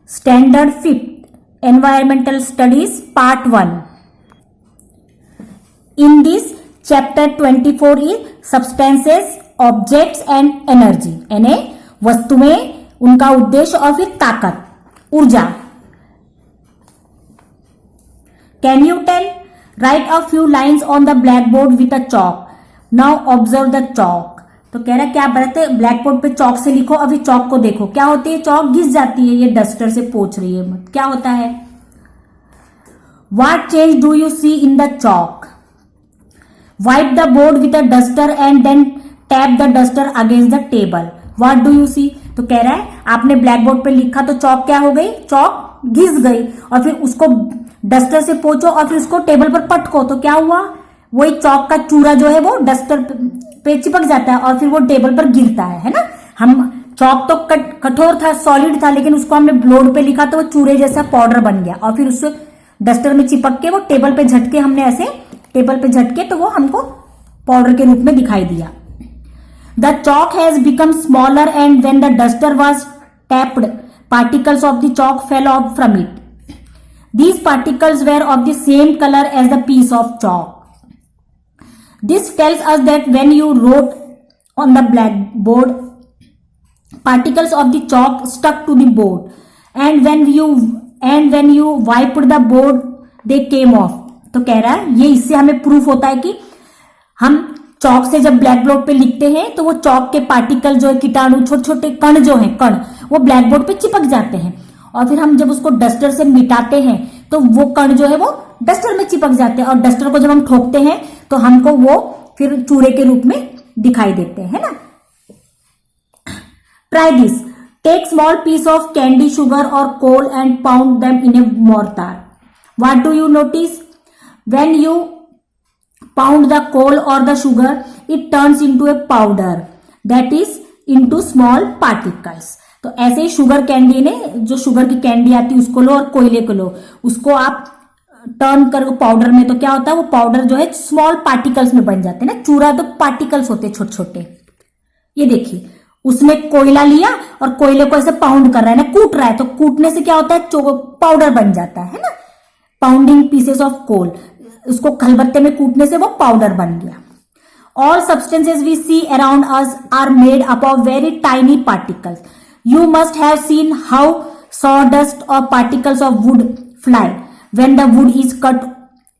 Standard 5th, Environmental Studies Part 1. In this chapter 24 is Substances, Objects and Energy. यानी वस्तुएं, उनका उद्देश्य और फिर ताकत, ऊर्जा. Can you tell? Write a few lines on the blackboard with a chalk. Now observe the chalk. तो कह रहा है क्या बताते, ब्लैक बोर्ड पे चौक से लिखो. अभी चौक को देखो क्या होती है, चौक घिस जाती है, ये डस्टर से पोंछ रही है. क्या होता है? What change do you see in the chalk? Wipe the board with a duster and then tap the duster against the table. What do you see? तो कह रहा है आपने ब्लैक बोर्ड पे लिखा तो चौक क्या हो गई, चौक घिस गई, और फिर उसको डस्टर से पोंछो और फिर उसको टेबल पर पटको तो क्या हुआ, वही चौक का चूरा जो है वो डस्टर पे चिपक जाता है और फिर वो टेबल पर गिरता है ना. हम चौक तो कठोर था, सॉलिड था, लेकिन उसको हमने बोर्ड पे लिखा तो वो चूरे जैसा पाउडर बन गया और फिर उससे डस्टर में चिपक के वो टेबल पे झटके, हमने ऐसे टेबल पे झटके तो वो हमको पाउडर के रूप में दिखाई दिया. The Chowk has become smaller and when the duster was tapped particles of the Chowk fell off from it. These particles were of the same color as the piece of chalk. This tells us that when you wrote on the blackboard, particles of the chalk stuck to the board, and when you wiped the board, they came off. तो कह रहा है ये इससे हमें proof होता है कि हम चौक से जब ब्लैक बोर्ड पे लिखते हैं तो वो चौक के पार्टिकल जो है, कीटाणु, छोटे छोटे कण जो है, कण वो ब्लैक बोर्ड पे चिपक जाते हैं और फिर हम जब उसको डस्टर से मिटाते हैं तो वो कण जो है वो डस्टर में चिपक जाते हैं और डस्टर को जब हम ठोकते हैं तो हमको वो फिर चूरे के रूप में दिखाई देते हैं ना. Try this. Take small piece of candy, sugar और coal and pound them in a mortar. What do you notice? When you pound the coal और the sugar it turns into a powder that is into small particles. तो ऐसे ही sugar candy ने, जो sugar की candy आती है उसको लो और कोयले को लो, उसको आप टर्न करो पाउडर में तो क्या होता है, वो पाउडर जो है स्मॉल पार्टिकल्स में बन जाते हैं ना. चूरा तो पार्टिकल्स होते हैं छोटे छोटे. ये देखिए उसने कोयला लिया और कोयले को ऐसे पाउंड कर रहा है ना, कूट रहा है, तो कूटने से क्या होता है, पाउडर बन जाता है ना. पाउंडिंग पीसेस ऑफ कोल, उसको खलबत्ते में कूटने से वो पाउडर बन गया. All substances we see around us are made up of very tiny particles. You must have seen how sawdust or particles of wood fly when the wood is cut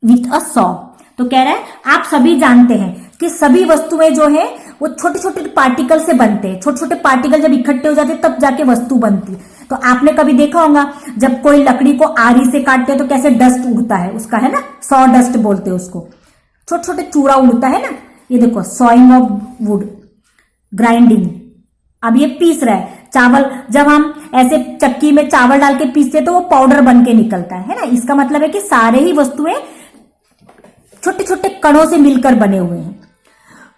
with a saw. तो कह रहा है आप सभी जानते हैं कि सभी वस्तुएं जो है वो छोटे छोटे पार्टिकल से बनते हैं. छोटे छोटे पार्टिकल जब इकट्ठे हो जाते हैं तब जाके वस्तु बनती है. तो आपने कभी देखा होगा जब कोई लकड़ी को आरी से काटते हैं तो कैसे डस्ट उड़ता है उसका, है ना, सॉ डस्ट बोलते हैं उसको, छोटे छोटे चूरा उड़ता है ना. ये देखो सॉइंग ऑफ वुड, ग्राइंडिंग. अब ये पीस रहा है चावल, जब हम ऐसे चक्की में चावल डाल के पीसते तो वो पाउडर बन के निकलता है ना. इसका मतलब है कि सारे ही वस्तुएं छोटे छोटे कणों से मिलकर बने हुए हैं.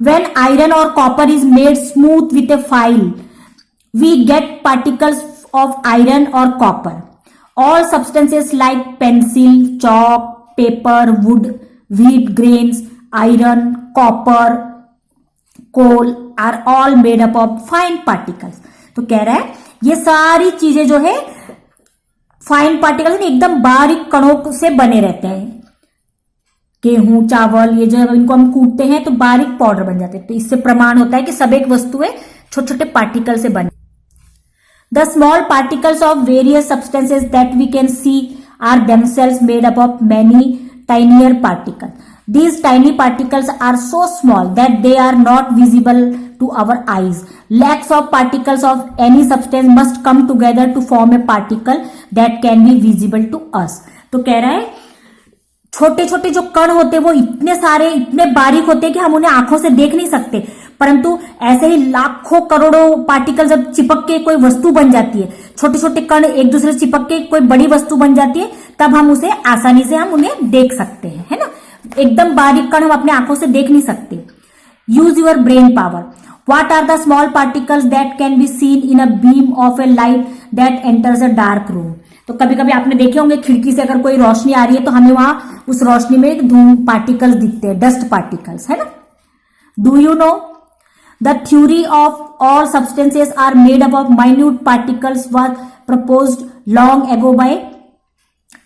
When iron or copper is made smooth with a file, we get particles of iron or copper. All substances like pencil, chalk, paper, wood, wheat grains, iron, copper, coal are all made up of fine particles. तो कह रहा है ये सारी चीजें जो है fine particles एकदम बारीक कणों से बने रहते हैं. गेहूं, चावल, ये जो इनको हम कूटते हैं तो बारीक पाउडर बन जाते हैं. तो इससे प्रमाण होता है कि सब एक वस्तुएं छोटे छोटे पार्टिकल से बने. The small particles of various substances that we can see are themselves made up of many tinier particles. These tiny particles are so small that they are not visible to our eyes. Lakhs of particles of any substance must come together to form a particle that can be visible to us. तो कह रहा है छोटे छोटे जो कण होते हैं वो इतने सारे, इतने बारीक होते हैं कि हम उन्हें आंखों से देख नहीं सकते, परंतु ऐसे ही लाखों करोड़ों पार्टिकल जब चिपक के कोई वस्तु बन जाती है, छोटे छोटे कण एक दूसरे से चिपक के कोई बड़ी वस्तु बन जाती है, तब हम उसे आसानी से हम उन्हें देख सकते हैं, है ना. एकदम बारीक कण हम अपने आंखों से देख नहीं सकते. Use your brain power. What are the small particles that can be seen in a beam of a light that enters a dark room. तो कभी कभी आपने देखे होंगे खिड़की से अगर कोई रोशनी आ रही है तो हमें वहां उस रोशनी में धूम पार्टिकल्स दिखते हैं, डस्ट पार्टिकल्स, है ना. Do you no The theory of all substances are made up of minute particles was proposed long ago by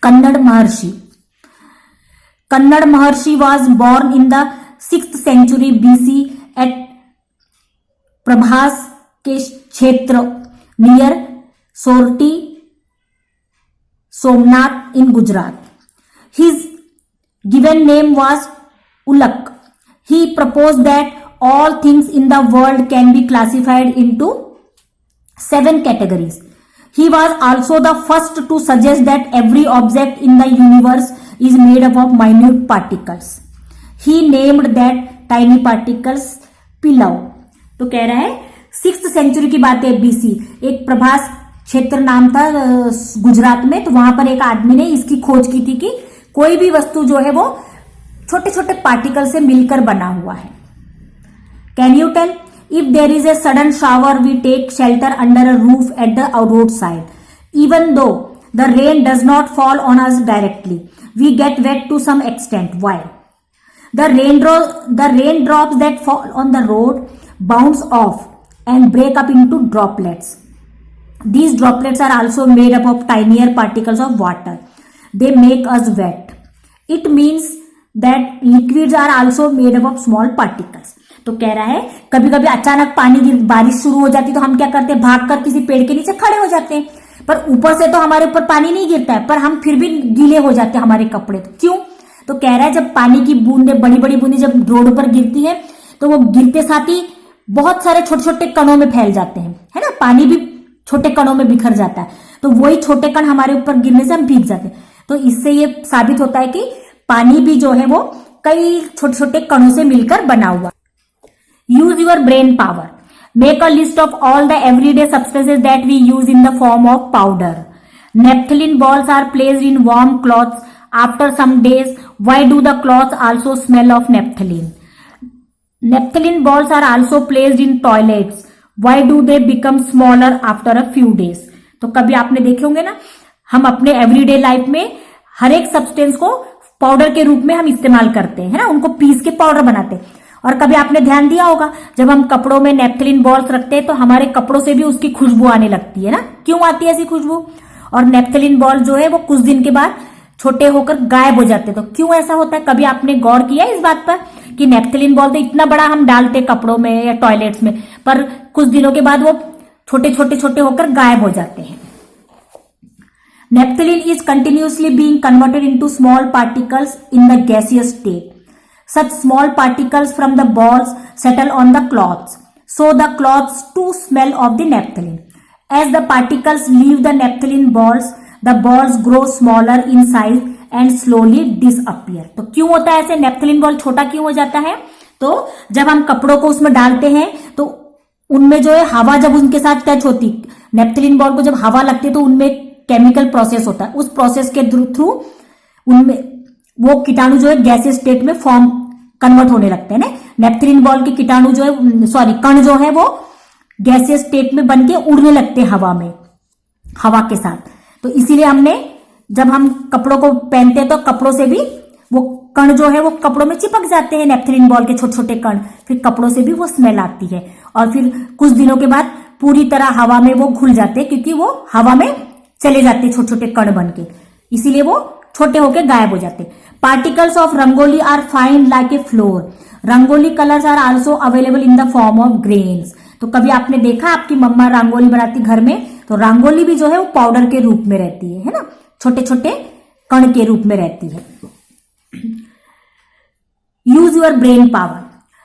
Kannada Maharshi. Kannada Maharshi was born in the 6th century BC at Prabhas के क्षेत्र near Sorthi Somnath in Gujarat. His given name was Ulak. He proposed that all things in the world can be classified into 7 categories. He was also the first to suggest that every object in the universe is made up of minute particles. He named that tiny particles Pilau. तो कह रहा है 6th century की बात है BC, एक प्रभास क्षेत्र नाम था गुजरात में, तो वहां पर एक आदमी ने इसकी खोज की थी कि कोई भी वस्तु जो है वो छोटे छोटे पार्टिकल से मिलकर बना हुआ है. Can you tell? If there is a sudden shower we take shelter under a roof at the road side. Even though the rain does not fall on us directly, we get wet to some extent. Why? The raindrops that fall on the road bounce off and break up into droplets. These droplets are also made up of tinier particles of water. They make us wet. It means that liquids are also made up of small particles. तो कह रहा है कभी कभी अचानक बारिश शुरू हो जाती तो हम क्या करते हैं, भागकर किसी पेड़ के नीचे खड़े हो जाते हैं, पर ऊपर से तो हमारे ऊपर पानी नहीं गिरता है, पर हम फिर भी गीले हो जाते हैं हमारे कपड़े. तो क्यों? तो कह रहा है जब पानी की बूंदे बड़ी बड़ी बूंदे जब रोड पर गिरती है तो वो गिरते साथ ही बहुत सारे छोटे छोटे कणों में फैल जाते हैं, है ना. पानी भी छोटे कणों में बिखर जाता है, तो वही छोटे कण हमारे ऊपर गिरने से हम भीग जाते हैं. तो इससे ये साबित होता है कि पानी भी जो है वो कई छोटे छोटे कणों से मिलकर बना हुआ. Use your brain power. Make a list of all the everyday substances that we use in the form of powder. Naphthalene balls are placed in warm clothes after some days. Why do the cloths also smell of naphthalene? Naphthalene balls are also placed in toilets. Why do they become smaller after a few days? तो कभी आपने देखे होंगे ना, हम अपने everyday life में हर एक सब्सटेंस को पाउडर के रूप में हम इस्तेमाल करते हैं, है ना, उनको पीस के पाउडर बनाते हैं. और कभी आपने ध्यान दिया होगा जब हम कपड़ों में नेप्थलीन बॉल्स रखते हैं तो हमारे कपड़ों से भी उसकी खुशबू आने लगती है ना. क्यों आती है ऐसी खुशबू? और नेप्थलीन बॉल जो है वो कुछ दिन के बाद छोटे होकर गायब हो जाते. तो क्यों ऐसा होता है? कभी आपने गौर किया इस बात पर कि नेप्थलीन बॉल तो इतना बड़ा हम डालते कपड़ों में या टॉयलेट्स में, पर कुछ दिनों के बाद वो छोटे छोटे छोटे होकर गायब हो जाते हैं. Naphthalene is continuously being converted into small particles in the gaseous state. Such small particles from the balls settle on the clothes, so the clothes too smell of the naphthalene. As the particles leave the naphthalene balls the balls grow smaller in size and slowly disappear. तो क्यों होता है ऐसे? Naphthalene ball छोटा क्यों हो जाता है? तो जब हम कपड़ों को उसमें डालते हैं तो उनमें जो है हवा जब उनके साथ टच होती, नेप्थलीन बॉल को जब हवा लगती है तो उनमें केमिकल प्रोसेस होता है. उस प्रोसेस के थ्रू उनमें वो कीटाणु जो है गैसियस स्टेट में फॉर्म कन्वर्ट होने लगते हैं ना. नेप्थलीन बॉल के कीटाणु जो है कण जो है वो गैसियस स्टेट में बनके उड़ने लगते हैं हवा के साथ. तो इसीलिए हमने जब हम कपड़ों को पहनते हैं तो कपड़ों से भी वो कण जो है वो कपड़ों में चिपक जाते हैं, नेप्थलीन बॉल के छोटे छोटे कण. फिर कपड़ों से भी वो स्मेल आती है और फिर कुछ दिनों के बाद पूरी तरह हवा में वो घुल जाते हैं क्योंकि वो हवा में चले जाते हैं छोटे छोटे कण बन के, इसीलिए वो छोटे होकर गायब हो जाते हैं. Particles of rangoli are fine like a flour. Rangoli colours are also available in the form of grains. तो कभी आपने देखा आपकी मम्मा रंगोली बनाती घर में, तो रंगोली भी जो है वो पाउडर के रूप में रहती है ना, छोटे छोटे कण के रूप में रहती है. Use your brain power.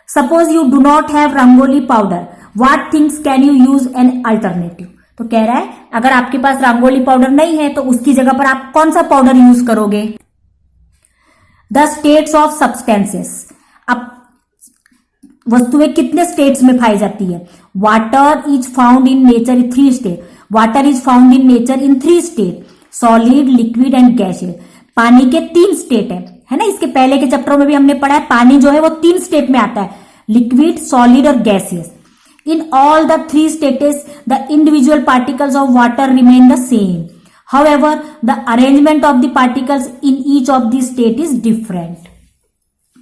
Suppose you do not have rangoli powder, what things can you use an alternative. तो कह रहा है अगर आपके पास रंगोली पाउडर नहीं है तो उसकी जगह पर आप कौन सा पाउडर यूज करोगे? The states of substances. अब वस्तुएं कितने स्टेट्स में पाई जाती है? Water is found in nature in 3 state. Water is found in nature in 3 state, solid, liquid and gaseous. पानी के 3 स्टेट है ना. इसके पहले के चैप्टर में भी हमने पढ़ा है पानी जो है वो 3 स्टेट में आता है, लिक्विड, सॉलिड और gaseous. In all the 3 states the individual particles of water remain the same. However the arrangement of the particles in each of the state is different.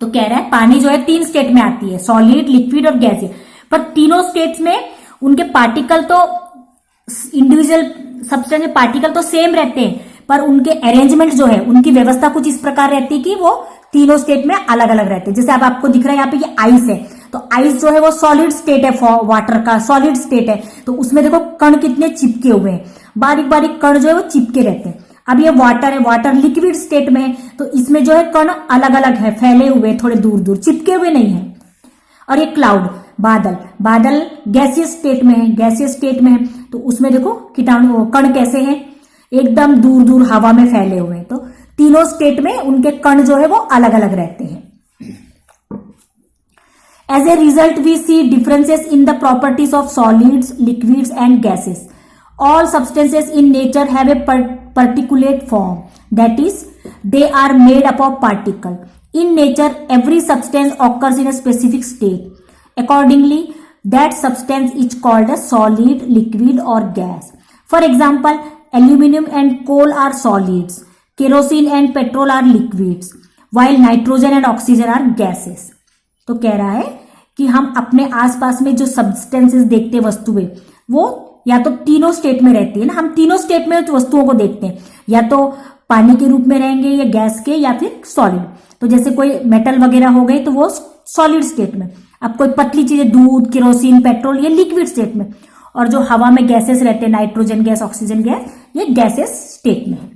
तो कह रहा है पानी जो है 3 स्टेट में आती है, सॉलिड, लिक्विड और गैसियस, पर तीनों स्टेट्स में उनके पार्टिकल तो इंडिविजुअल सब्सटेंस में पार्टिकल तो सेम रहते हैं, पर उनके अरेंजमेंट जो है, उनकी व्यवस्था कुछ इस प्रकार रहती है कि वो तीनों स्टेट में अलग अलग रहते हैं। जैसे अब आपको दिख रहा है यहाँ पे ये आइस है, तो आइस जो है वो सॉलिड स्टेट है, वाटर का सॉलिड स्टेट है, तो उसमें देखो कण कितने चिपके हुए हैं, बारीक बारीक कण जो है वो चिपके रहते हैं। अब ये वाटर है, वाटर लिक्विड स्टेट में है, तो इसमें जो है कण अलग अलग है, फैले हुए, थोड़े दूर दूर, चिपके हुए नहीं है। और ये क्लाउड, बादल, बादल गैसियस स्टेट में है, गैसियस स्टेट में है, तो उसमें देखो कीटाणु कण कैसे हैं, एकदम दूर दूर हवा में फैले हुए हैं। तो तीनों स्टेट में उनके कण जो है वो अलग अलग रहते हैं। As a result, we see differences in the properties of solids, liquids, and gases. All substances in nature have a particulate form. That is, they are made up of particles. In nature, every substance occurs in a specific state. Accordingly, that substance is called a solid, liquid, or gas. For example, aluminum and coal are solids. Kerosene and petrol are liquids, while nitrogen and oxygen are gases. तो कह रहा है कि हम अपने आसपास में जो सब्सटेंसेस देखते हैं, वस्तुएं, वो या तो तीनों स्टेट में रहती है ना, हम तीनों स्टेट में वस्तुओं को देखते हैं, या तो पानी के रूप में रहेंगे, या गैस के, या फिर सॉलिड। तो जैसे कोई मेटल वगैरह हो गई तो वो सॉलिड स्टेट में, अब कोई पतली चीजें, दूध, केरोसिन, पेट्रोल, ये लिक्विड स्टेट में, और जो हवा में गैसेस रहते हैं, नाइट्रोजन गैस, ऑक्सीजन गैस, ये गैसेस स्टेट में है।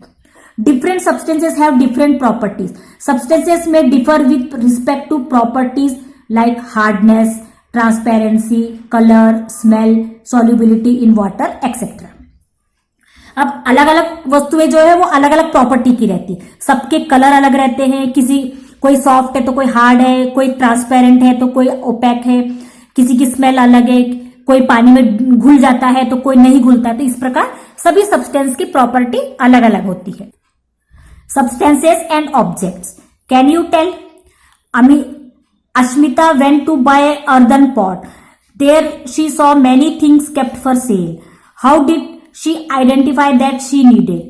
Different substances have different properties. Substances may differ with respect to properties like hardness, transparency, color, smell, solubility in water, etc. अब अलग अलग वस्तुएं जो है वो अलग अलग प्रॉपर्टी की रहती है, सबके कलर अलग रहते हैं, कोई सॉफ्ट है तो कोई हार्ड है, कोई ट्रांसपेरेंट है तो कोई ओपेक है, किसी की स्मेल अलग है, कोई पानी में घुल जाता है तो कोई नहीं घुलता है। तो इस प्रकार सभी सब्सटेंस की प्रॉपर्टी अलग अलग होती है। Substances and objects. Can you tell? Ashmita went to buy an earthen pot. There she saw many things kept for sale. How did she identify that she needed?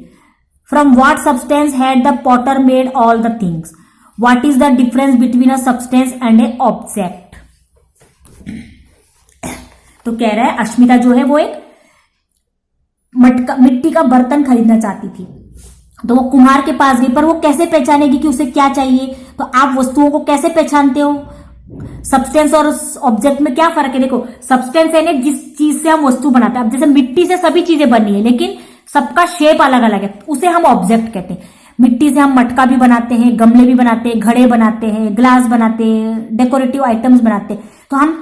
From what substance had the potter made all the things? What is the difference between a substance and an object? तो कह रहा है अश्मिता जो है वो एक मिट्टी का बर्तन खरीदना चाहती थी, तो वो कुम्हार के पास गई, पर वो कैसे पहचानेगी कि उसे क्या चाहिए? तो आप वस्तुओं को कैसे पहचानते हो? सब्सटेंस और ऑब्जेक्ट में क्या फर्क है? देखो, सब्सटेंस है ना जिस चीज से हम वस्तु बनाते हैं। अब जैसे मिट्टी से सभी चीजें बनी है, लेकिन सबका शेप अलग अलग है, उसे हम ऑब्जेक्ट कहते हैं। मिट्टी से हम मटका भी बनाते हैं, गमले भी बनाते हैं, घड़े बनाते हैं, ग्लास बनाते हैं, डेकोरेटिव आइटम्स बनाते हैं। तो हम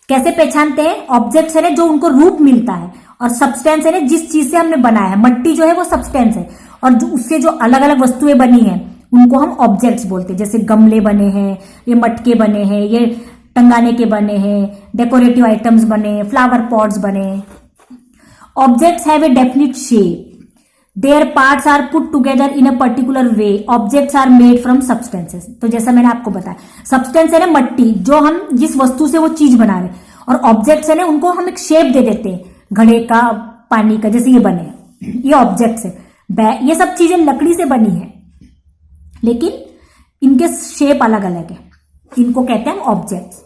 कैसे पहचानते हैं? ऑब्जेक्ट्स है ना जो उनको रूप मिलता है, और सब्सटेंस है ना जिस चीज से हमने बनाया है। मट्टी जो है वो सब्सटेंस है, और जो उससे जो अलग अलग वस्तुएं बनी हैं उनको हम ऑब्जेक्ट्स बोलते हैं। जैसे गमले बने हैं, ये मटके बने हैं, ये टंगाने के बने हैं, डेकोरेटिव आइटम्स बने, फ्लावर पॉट्स बने। Objects have a definite shape, their parts are put together in a particular way. Objects are made from substances. तो जैसा मैंने आपको बताया, सब्सटेंस है ना मट्टी, जो हम जिस वस्तु से वो चीज बना रहे, और ऑब्जेक्ट्स है ना उनको हम एक शेप दे देते हैं, घड़े का, पानी का, जैसे ये बने, ये ऑब्जेक्ट्स है। ये सब चीजें लकड़ी से बनी है, लेकिन इनके शेप अलग अलग है, इनको कहते हैं objects.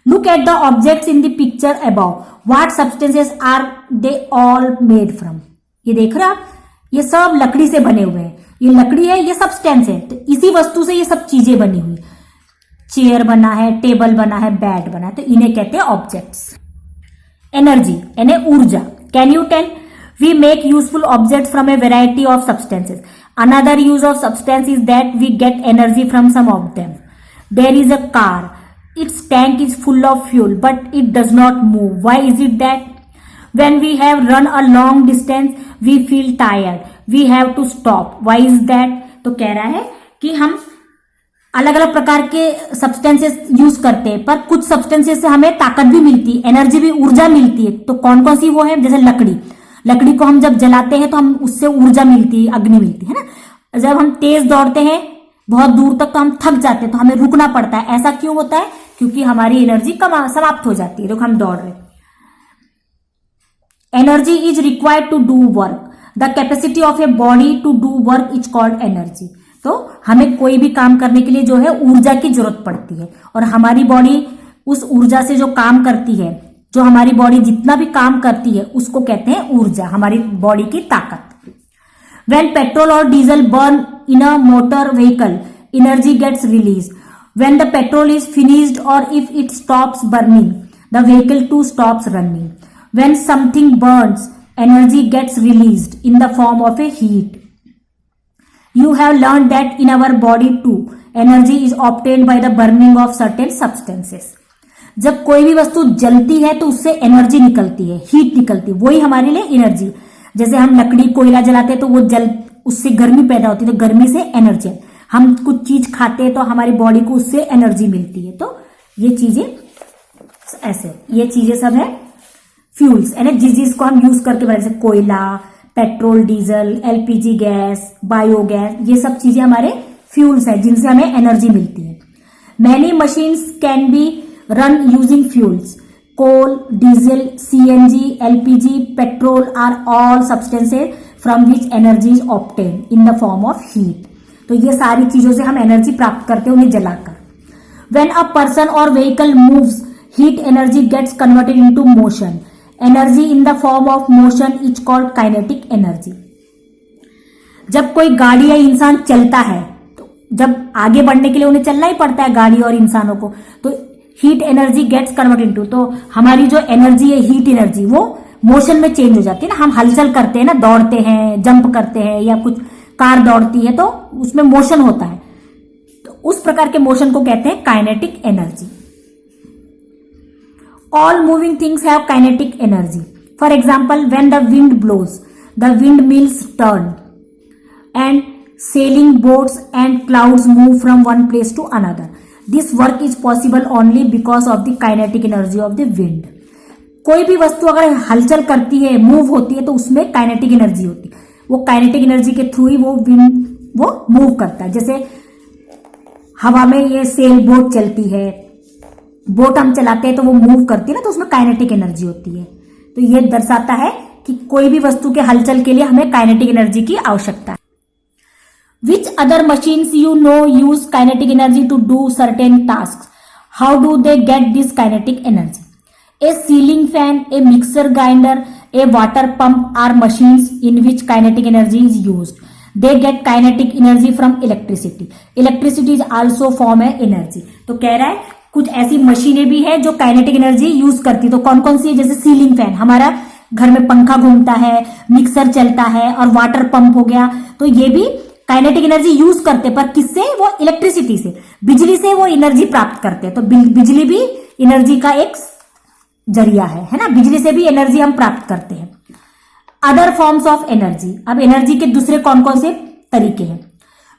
Look at the objects in the picture above, what substances are they all made from. ये देख रहे हो आप, ये सब लकड़ी से बने हुए हैं, ये लकड़ी है, ये सब्सटेंस है, तो इसी वस्तु से ये सब चीजें बनी हुई। चेयर बना है, टेबल बना है, बेड बना है, तो इन्हें कहते हैं ऑब्जेक्ट्स। एनर्जी यानी ऊर्जा। Can you tell? We make useful objects from a variety of substances. Another use of substance is that we get energy from some of them. There is a car. Its tank is full of fuel, but it does not move. Why is it that? When we have run a long distance, we feel tired. We have to stop. Why is that? तो कह रहा है कि हम अलग अलग प्रकार के सब्सटेंसेस यूज करते हैं, पर कुछ सब्सटेंसेस से हमें ताकत भी मिलती है, एनर्जी भी, ऊर्जा मिलती है। तो कौन कौन सी वो है? जैसे लकड़ी, लकड़ी को हम जब जलाते हैं तो हम उससे ऊर्जा मिलती है, अग्नि मिलती है ना। जब हम तेज दौड़ते हैं बहुत दूर तक तो हम थक जाते हैं, तो हमें रुकना पड़ता है। ऐसा क्यों होता है? क्योंकि हमारी एनर्जी समाप्त हो जाती है, तो हम दौड़ रहे। Energy is required to do work. The capacity of a body to do work is called energy. तो हमें कोई भी काम करने के लिए जो है ऊर्जा की जरूरत पड़ती है, और हमारी बॉडी उस ऊर्जा से जो काम करती है, जो हमारी बॉडी जितना भी काम करती है उसको कहते हैं ऊर्जा, हमारी बॉडी की ताकत। When petrol or diesel burn in a motor vehicle, energy gets released. When the petrol is finished or if it stops burning, the vehicle too stops running. When something burns, energy gets released in the form of a heat. You have learned that in our body too, energy is obtained by the burning of certain substances. जब कोई भी वस्तु जलती है तो उससे energy निकलती है, हीट निकलती है, वही हमारे लिए एनर्जी। जैसे हम लकड़ी कोयला जलाते हैं तो वो जल, उससे गर्मी पैदा होती है, तो गर्मी से एनर्जी। हम कुछ चीज खाते हैं तो हमारी बॉडी को उससे एनर्जी मिलती है। तो ये चीजें ऐसे, ये चीजें सब है फ्यूल्स, यानी जिसको हम यूज करके बनाते हैं, कोयला, petrol, diesel, LPG gas, biogas, ये सब चीजें हमारे फ्यूल्स है जिनसे हमें एनर्जी मिलती है। Many machines can be run using fuels. Coal, diesel, CNG, LPG, petrol are all substances from which energy is obtained in the form of heat. तो ये सारी चीजों से हम एनर्जी प्राप्त करते हैं उन्हें जलाकर। When a person or vehicle moves, heat energy gets converted into motion. Energy in the form of motion is called kinetic energy. जब कोई गाड़ी या इंसान चलता है तो जब आगे बढ़ने के लिए उन्हें चलना ही पड़ता है, गाड़ी और इंसानों को, तो heat energy gets convert into, तो हमारी जो एनर्जी है हीट एनर्जी वो मोशन में चेंज हो जाती है ना। हम हलचल करते हैं ना, दौड़ते हैं, जंप करते हैं, या कुछ कार दौड़ती है तो उसमें मोशन होता है, तो उस प्रकार के मोशन को कहते हैं kinetic energy. All moving things have kinetic energy. For example, when the wind blows, the wind mills turn and sailing boats and clouds move from one place to another. This work is possible only because of the kinetic energy of the wind. कोई भी वस्तु अगर हलचल करती है, move होती है, तो उसमें काइनेटिक एनर्जी होती है। वो काइनेटिक एनर्जी के थ्रू ही वो विंड वो मूव करता है। जैसे हवा में ये सेल बोट चलती है, बोट हम चलाते हैं तो वो मूव करती है ना, तो उसमें काइनेटिक एनर्जी होती है। तो ये दर्शाता है कि कोई भी वस्तु के हलचल के लिए हमें काइनेटिक एनर्जी की आवश्यकता है। Which other machines you know use kinetic energy to do certain tasks? How do they get this kinetic energy? A ceiling fan, a mixer grinder, a water pump are machines in which kinetic energy is used. They get kinetic energy from electricity. Electricity is also form of energy. तो कह रहा है कुछ ऐसी मशीनें भी है जो काइनेटिक एनर्जी यूज करती है। तो कौन कौन सी है? जैसे सीलिंग फैन, हमारा घर में पंखा घूमता है, मिक्सर चलता है, और वाटर पंप हो गया, तो ये भी काइनेटिक एनर्जी यूज करते, पर किससे? वो इलेक्ट्रिसिटी से, बिजली से वो एनर्जी प्राप्त करते हैं। तो बिजली भी एनर्जी का एक जरिया है ना, बिजली से भी एनर्जी हम प्राप्त करते हैं। अदर फॉर्म्स ऑफ एनर्जी, अब एनर्जी के दूसरे कौन कौन से तरीके हैं?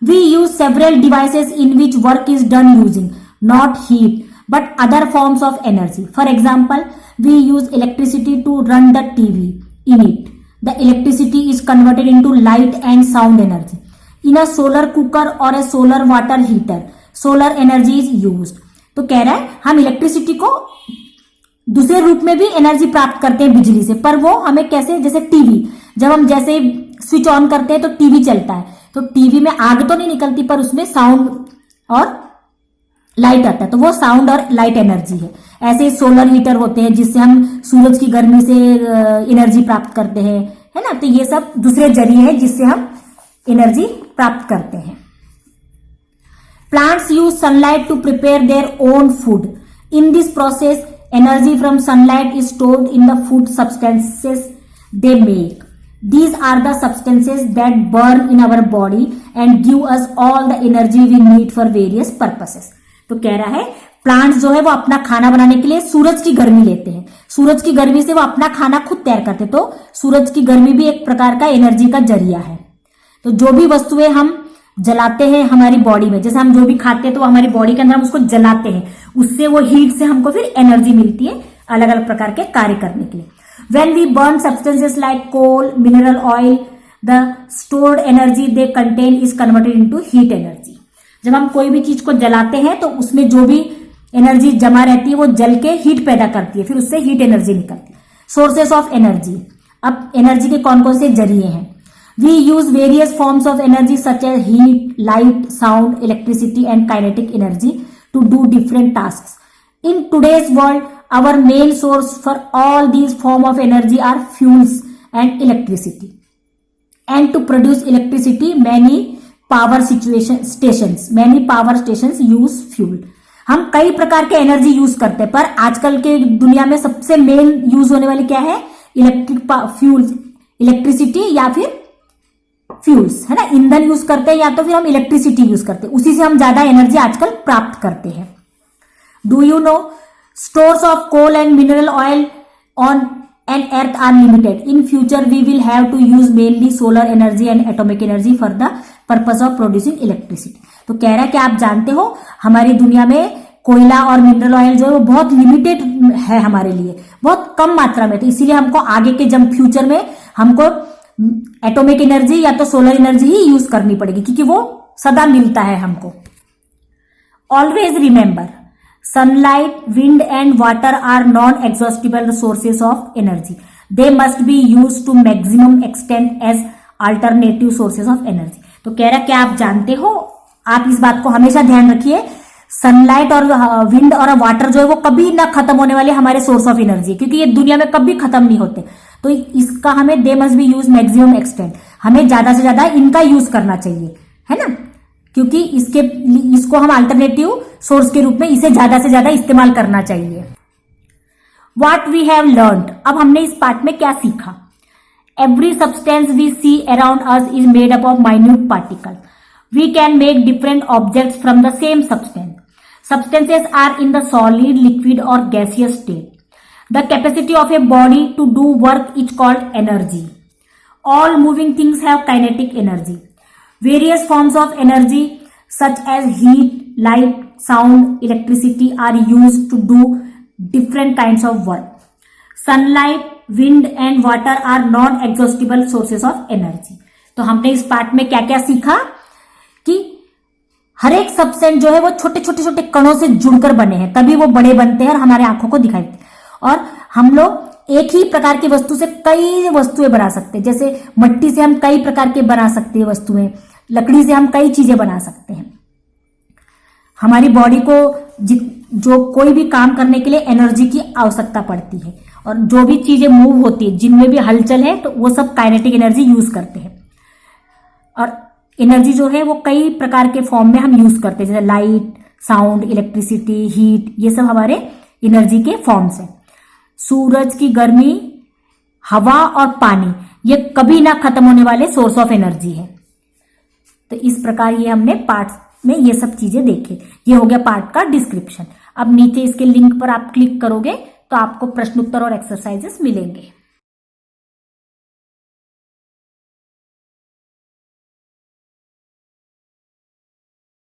We use several devices in which work is done using not heat but other forms of energy. For example, we use electricity to run the TV, in it the electricity is converted into light and sound energy. In a solar cooker or a solar water heater, solar energy is used. तो कह रहा है हम electricity को दूसरे रूप में भी एनर्जी प्राप्त करते हैं बिजली से, पर वो हमें कैसे? जैसे टीवी, जब हम जैसे स्विच ऑन करते हैं तो टीवी चलता है, तो टीवी में आग तो नहीं निकलती पर उसमें साउंड और लाइट आता है, तो वो साउंड और लाइट एनर्जी है। ऐसे सोलर हीटर होते हैं जिससे हम सूरज की गर्मी से एनर्जी प्राप्त करते हैं, है ना। तो ये सब दूसरे जरिए हैं जिससे हम एनर्जी प्राप्त करते हैं। Plants use sunlight to prepare their own food. In this process energy from sunlight is stored in the food substances they make. These are the substances that burn in our body and give us all the energy we need for various purposes. तो कह रहा है plants जो है वो अपना खाना बनाने के लिए सूरज की गर्मी लेते हैं, सूरज की गर्मी से वो अपना खाना खुद तैयार करते हैं। तो सूरज की गर्मी भी एक प्रकार का एनर्जी का जरिया है। तो जो भी वस्तुएं हम जलाते हैं हमारी बॉडी में, जैसे हम जो भी खाते हैं तो हमारी बॉडी के अंदर हम उसको जलाते हैं, उससे वो हीट से हमको फिर एनर्जी मिलती है अलग अलग प्रकार के कार्य करने के लिए। When we burn substances like coal, mineral oil, the stored energy they contain is converted into heat energy. जब हम कोई भी चीज को जलाते हैं तो उसमें जो भी एनर्जी जमा रहती है वो जल के हीट पैदा करती है, फिर उससे हीट एनर्जी निकलती है। सोर्सेस ऑफ एनर्जी, अब एनर्जी के कौन कौन से जरिए हैं? We use various forms of energy such as heat, light, sound, electricity and kinetic energy to do different tasks. In today's world, our main source for all these form of energy are fuels and electricity. And to produce electricity, many power stations use fuel. हम कई प्रकार के energy use करते हैं, पर आजकल के दुनिया में सबसे मेन यूज होने वाली क्या है? इलेक्ट्रिसिटी या फिर फ्यूल्स, है ना। ईंधन यूज करते हैं या तो फिर हम इलेक्ट्रिसिटी यूज करते हैं, उसी से हम ज्यादा एनर्जी आजकल प्राप्त करते हैं। Do you know stores of coal and mineral oil on an earth are limited. In future we will have to use mainly solar energy and atomic energy for the purpose of producing electricity. तो कह रहा है कि आप जानते हो हमारी दुनिया में कोयला और मिनरल ऑयल जो है वो बहुत लिमिटेड है हमारे लिए, बहुत कम मात्रा में, तो इसीलिए हमको आगे के जब फ्यूचर में हमको एटॉमिक एनर्जी या तो सोलर एनर्जी ही यूज करनी पड़ेगी, क्योंकि वो सदा मिलता है हमको। Always remember, sunlight, wind and water are non exhaustible sources of energy. They must be use to maximum extent as alternative sources of energy. तो कह रहा है कि आप जानते हो, आप इस बात को हमेशा ध्यान रखिए, सनलाइट और विंड और वाटर जो है वो कभी ना खत्म होने वाले हमारे सोर्स ऑफ एनर्जी, क्योंकि ये दुनिया में कभी खत्म नहीं होते। तो इसका हमें दे must be use maximum extent, हमें ज्यादा से ज्यादा इनका यूज करना चाहिए, है ना, क्योंकि इसको हम अल्टरनेटिव सोर्स के रूप में इसे ज्यादा से ज्यादा इस्तेमाल करना चाहिए। व्हाट वी हैव लर्न्ड, अब हमने इस पार्ट में क्या सीखा? Every substance we see around us is made up of minute particle. We can make different objects from the same substance. Substances are in the solid, liquid or gaseous state. The capacity of a body to do work is called energy. All moving things have kinetic energy. Various forms of energy such as heat, light, sound, electricity are used to do different kinds of work. Sunlight, wind and water are non-exhaustible sources of energy. तो हमने इस part में क्या क्या सीखा कि हर एक substance जो है वो छोटे छोटे छोटे कणों से जुड़कर बने हैं, तभी वो बड़े बनते हैं और हमारे आंखों को दिखाई देते हैं। और हम लोग एक ही प्रकार की वस्तु से कई वस्तुएं बना सकते हैं, जैसे मिट्टी से हम कई प्रकार के बना सकते हैं वस्तुएं, लकड़ी से हम कई चीजें बना सकते हैं। हमारी बॉडी को जो कोई भी काम करने के लिए एनर्जी की आवश्यकता पड़ती है, और जो भी चीजें मूव होती है, जिनमें भी हलचल है, तो वो सब काइनेटिक एनर्जी यूज करते हैं। और एनर्जी जो है वो कई प्रकार के फॉर्म में हम यूज करते हैं, जैसे लाइट, साउंड, इलेक्ट्रिसिटी, हीट, ये सब हमारे एनर्जी के फॉर्म्स हैं। सूरज की गर्मी, हवा और पानी, ये कभी ना खत्म होने वाले सोर्स ऑफ एनर्जी है। तो इस प्रकार ये हमने पार्ट में ये सब चीजें देखे। ये हो गया पार्ट का डिस्क्रिप्शन। अब नीचे इसके लिंक पर आप क्लिक करोगे तो आपको प्रश्नोत्तर और एक्सरसाइजेस मिलेंगे।